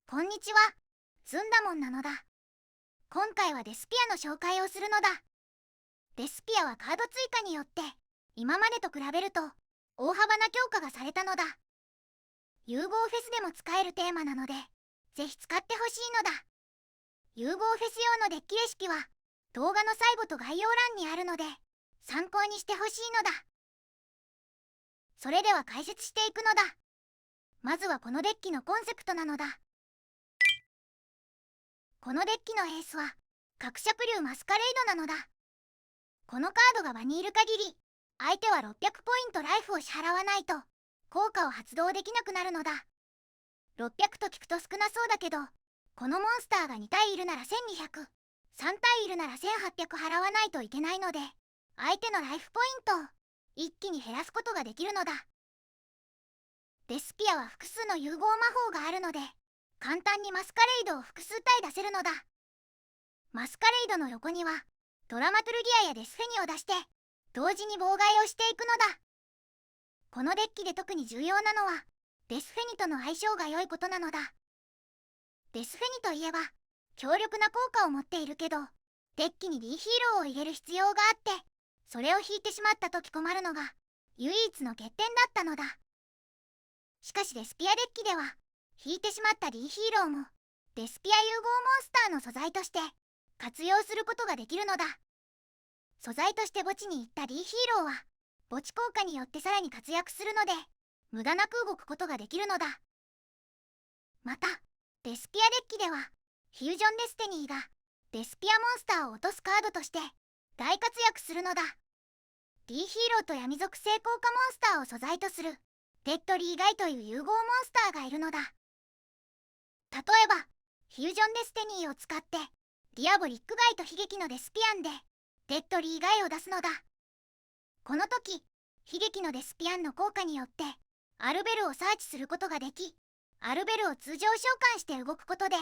こんにちは。ずんだもんなのだ。今回はデスピアの紹介をするのだ。デスピアはカード追加によって今までと比べると大幅な強化がされたのだ。融合フェスでも使えるテーマなのでぜひ使ってほしいのだ。融合フェス用のデッキレシピは動画の最後と概要欄にあるので参考にしてほしいのだ。それでは解説していくのだ。まずはこのデッキのコンセプトなのだ。このデッキのエースは角尺竜マスカレードなのだ。このカードが場にいる限り相手は600ポイントライフを支払わないと効果を発動できなくなるのだ。600と聞くと少なそうだけど、このモンスターが2体いるなら1200、3体いるなら1800払わないといけないので相手のライフポイントを一気に減らすことができるのだ。デスピアは複数の融合魔法があるので簡単にマスカレイドを複数体出せるのだ。マスカレイドの横にはドラマトゥルギアやデスフェニを出して同時に妨害をしていくのだ。このデッキで特に重要なのはデスフェニとの相性が良いことなのだ。デスフェニといえば強力な効果を持っているけどデッキに D ヒーローを入れる必要があってそれを引いてしまった時困るのが唯一の欠点だったのだ。しかしデスピアデッキでは引いてしまった D ヒーローもデスピア融合モンスターの素材として活用することができるのだ。素材として墓地に行った D ヒーローは墓地効果によってさらに活躍するので無駄なく動くことができるのだ。またデスピアデッキではフュージョンデスティニーがデスピアモンスターを落とすカードとして大活躍するのだ。 D ヒーローと闇属性効果モンスターを素材とするデッドリーガイという融合モンスターがいるのだ。例えばフュージョンデスティニーを使ってディアボリックガイと悲劇のデスピアンでデッドリーガイを出すのだ。この時悲劇のデスピアンの効果によってアルベルをサーチすることができアルベルを通常召喚して動くことで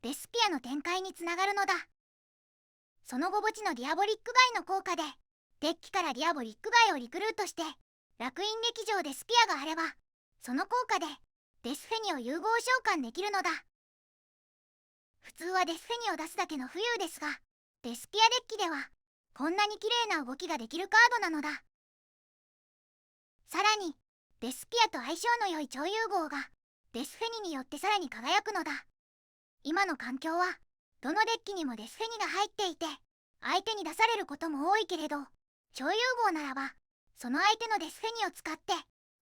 デスピアの展開につながるのだ。その後墓地のディアボリックガイの効果でデッキからディアボリックガイをリクルートして楽園劇場デスピアがあればその効果でデスフェニを融合召喚できるのだ。普通はデスフェニを出すだけの浮遊ですがデスピアデッキではこんなに綺麗な動きができるカードなのだ。さらにデスピアと相性の良い超融合がデスフェニによってさらに輝くのだ。今の環境はどのデッキにもデスフェニが入っていて相手に出されることも多いけれど超融合ならばその相手のデスフェニを使って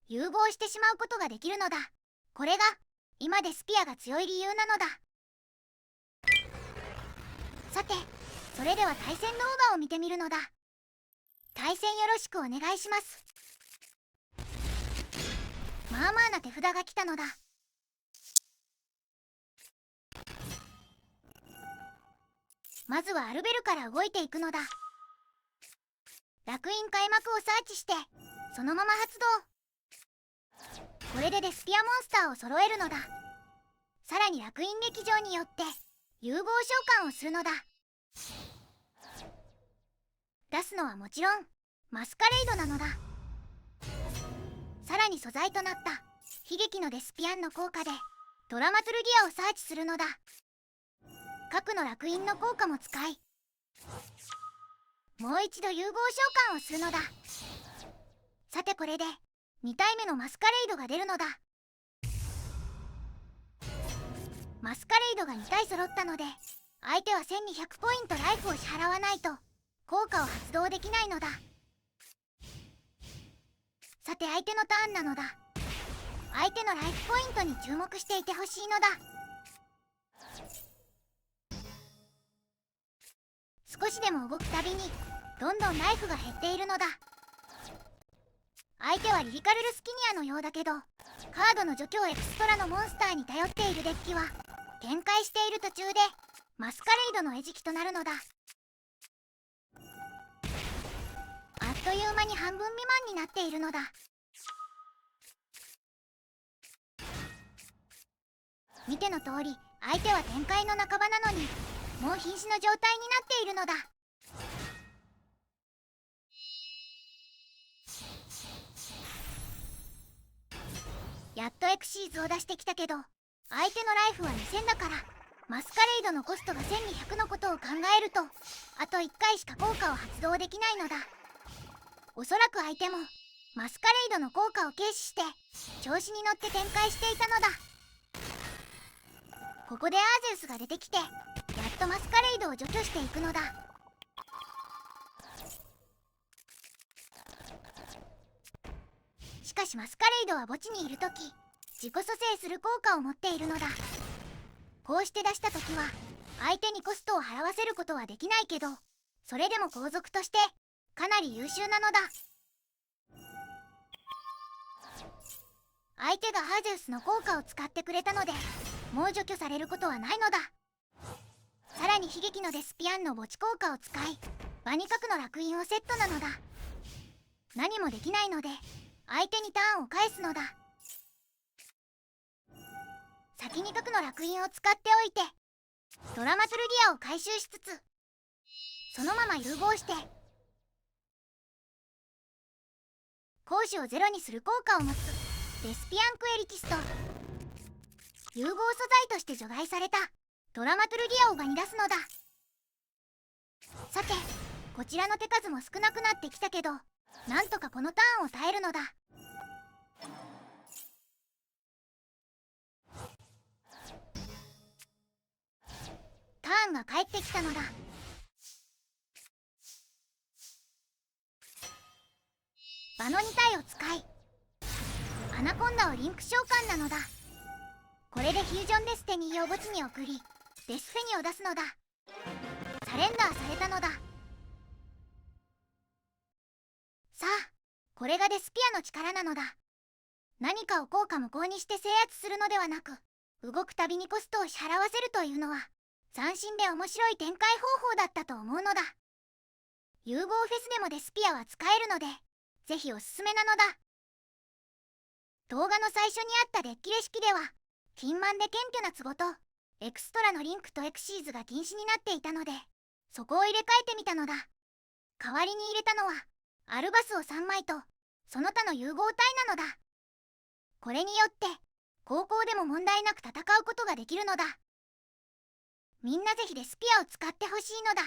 融合してしまうことができるのだ。これが今デスピアが強い理由なのだ。さてそれでは対戦動画を見てみるのだ。対戦よろしくお願いします。まあまあな手札が来たのだ。まずはアルベルから動いていくのだ。楽園開幕をサーチしてそのまま発動。これでデスピアモンスターを揃えるのだ。さらに楽園劇場によって融合召喚をするのだ。出すのはもちろんマスカレイドなのだ。さらに素材となった悲劇のデスピアンの効果でドラマトゥルギアをサーチするのだ。核の楽園の効果も使いもう一度融合召喚をするのだ。さてこれで2体目のマスカレイドが出るのだ。マスカレイドが2体揃ったので相手は1200ポイントライフを支払わないと効果を発動できないのだ。さて相手のターンなのだ。相手のライフポイントに注目していてほしいのだ。少しでも動くたびにどんどんライフが減っているのだ。相手はリリカルルスキニアのようだけどカードの除去エクストラのモンスターに頼っているデッキは展開している途中でマスカレイドの餌食となるのだ。あっという間に半分未満になっているのだ。見ての通り相手は展開の半ばなのにもう瀕死の状態になっているのだ。やっとエクシーズを出してきたけど相手のライフは2000だから、マスカレイドのコストが1200のことを考えると、あと1回しか効果を発動できないのだ。おそらく相手もマスカレイドの効果を軽視して調子に乗って展開していたのだ。ここでアーゼウスが出てきて、やっとマスカレイドを除去していくのだ。しかしマスカレイドは墓地にいるとき、自己蘇生する効果を持っているのだ。こうして出したときは相手にコストを払わせることはできないけど、それでも皇族としてかなり優秀なのだ。相手がアーゼウスの効果を使ってくれたので、もう除去されることはないのだ。さらに悲劇のデスピアンの墓地効果を使い、場に核の烙印をセットなのだ。何もできないので相手にターンを返すのだ。先に核の烙印を使っておいて、ドラマトゥルギアを回収しつつ、そのまま融合して攻守をゼロにする効果を持つデスピアンクエリティスと、融合素材として除外されたドラマトゥルギアを場に出すのだ。さて、こちらの手数も少なくなってきたけど、なんとかこのターンを耐えるのだ。ターンが返ってきたのだ。場の2体を使い、アナコンダをリンク召喚なのだ。これでフュージョンデスティニーを墓地に送り、デスフェニを出すのだ。サレンダーされたのだ。さあ、これがデスピアの力なのだ。何かを効果無効にして制圧するのではなく、動くたびにコストを支払わせるというのは斬新で面白い展開方法だったと思うのだ。融合フェスでもデスピアは使えるので、ぜひおすすめなのだ。動画の最初にあったデッキレ式では、金満で謙虚な壺とエクストラのリンクとエクシーズが禁止になっていたので、そこを入れ替えてみたのだ。代わりに入れたのはアルバスを3枚とその他の融合体なのだ。これによって高校でも問題なく戦うことができるのだ。みんなぜひデスピアを使ってほしいのだ。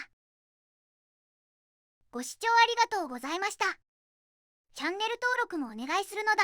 ご視聴ありがとうございました。チャンネル登録もお願いするのだ。